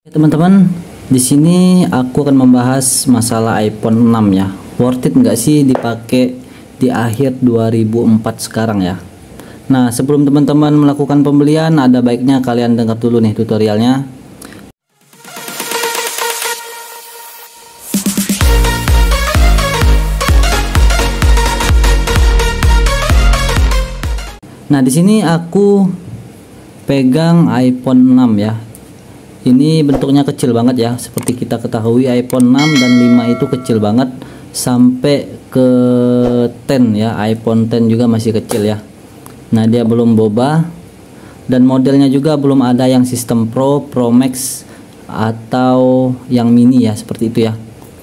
Teman-teman, di sini aku akan membahas masalah iPhone 6 ya. Worth it nggak sih dipakai di akhir 2004 sekarang ya? Nah, sebelum teman-teman melakukan pembelian, ada baiknya kalian dengar dulu nih tutorialnya. Nah, di sini aku pegang iPhone 6 ya. Ini bentuknya kecil banget ya. Seperti kita ketahui iPhone 6 dan 5 itu kecil banget sampai ke 10 ya. iPhone 10 juga masih kecil ya. Nah, dia belum boba dan modelnya juga belum ada yang sistem Pro, Pro Max atau yang mini ya, seperti itu ya.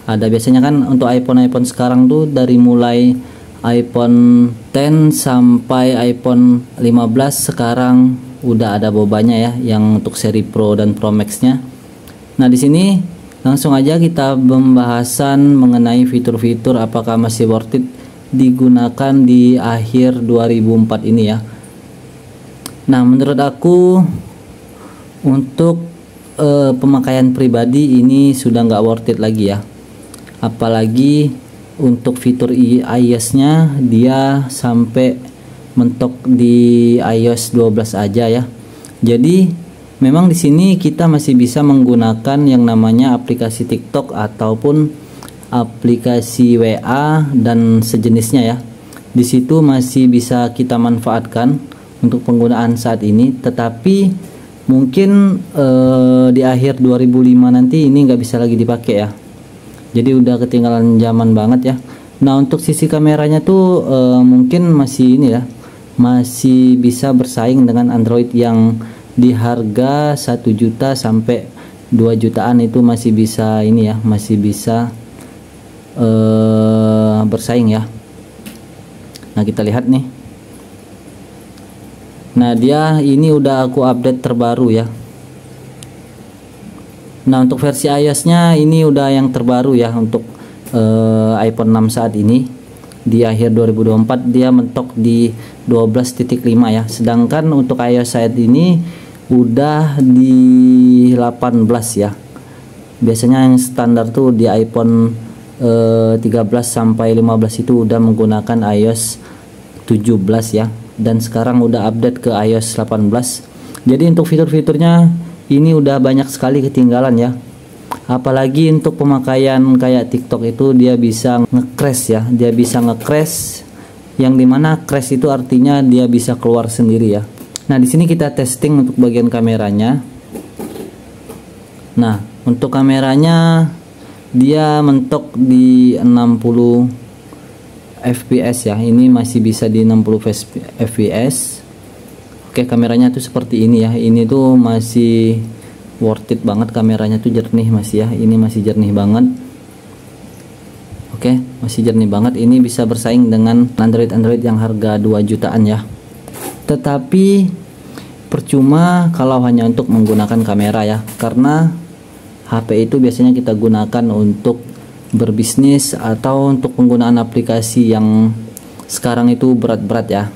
Ada biasanya kan untuk iPhone sekarang tuh dari mulai iPhone 10 sampai iPhone 15 sekarang udah ada bobanya ya, yang untuk seri Pro dan Pro Max-nya. Nah, di sini langsung aja kita pembahasan mengenai fitur-fitur apakah masih worth it digunakan di akhir 2004 ini ya. Nah, menurut aku untuk pemakaian pribadi ini sudah nggak worth it lagi ya. Apalagi untuk fitur iOS-nya dia sampai mentok di iOS 12 aja ya. Jadi memang di sini kita masih bisa menggunakan yang namanya aplikasi TikTok ataupun aplikasi WA dan sejenisnya ya. Di situ masih bisa kita manfaatkan untuk penggunaan saat ini, tetapi mungkin di akhir 2005 nanti ini nggak bisa lagi dipakai ya. Jadi udah ketinggalan zaman banget ya. Nah, untuk sisi kameranya tuh mungkin masih ini ya, masih bisa bersaing dengan Android yang di harga 1 juta sampai 2 jutaan itu masih bisa ini ya, masih bisa bersaing ya. Nah, kita lihat nih. Nah, dia ini udah aku update terbaru ya. Nah, untuk versi iOS-nya ini udah yang terbaru ya untuk iPhone 6 saat ini. Di akhir 2024 dia mentok di 12.5 ya. Sedangkan untuk iOS saat ini udah di 18 ya. Biasanya yang standar tuh di iPhone 13 sampai 15 itu udah menggunakan iOS 17 ya. Dan sekarang udah update ke iOS 18. Jadi untuk fitur-fiturnya ini udah banyak sekali ketinggalan ya. Apalagi untuk pemakaian kayak TikTok itu dia bisa nge-crash ya, dia bisa nge-crash, yang dimana crash itu artinya dia bisa keluar sendiri ya. Nah, di sini kita testing untuk bagian kameranya. Nah, untuk kameranya dia mentok di 60 fps ya. Ini masih bisa di 60 fps. Oke, kameranya tuh seperti ini ya. Ini tuh masih worth it banget, kameranya tuh jernih masih ya. Ini masih jernih banget. Oke, masih jernih banget. Ini bisa bersaing dengan Android yang harga 2 jutaan ya. Tetapi percuma kalau hanya untuk menggunakan kamera ya, karena HP itu biasanya kita gunakan untuk berbisnis atau untuk penggunaan aplikasi yang sekarang itu berat-berat ya.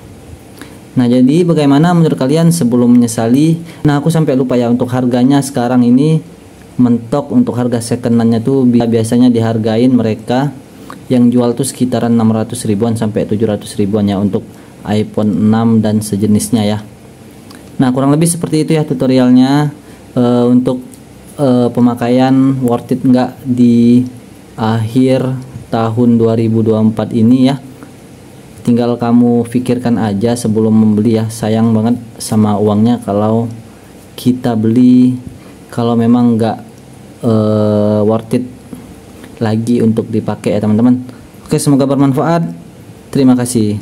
Nah, jadi bagaimana menurut kalian sebelum menyesali? Nah, aku sampai lupa ya, untuk harganya sekarang ini mentok. Untuk harga second-nya tuh biasanya dihargain mereka yang jual tuh sekitaran 600 ribuan sampai 700 ribuan ya untuk iPhone 6 dan sejenisnya ya. Nah, kurang lebih seperti itu ya tutorialnya untuk pemakaian worth it nggak di akhir tahun 2024 ini ya. Tinggal kamu pikirkan aja sebelum membeli ya. Sayang banget sama uangnya kalau kita beli kalau memang nggak worth it lagi untuk dipakai ya teman-teman. Oke, semoga bermanfaat. Terima kasih.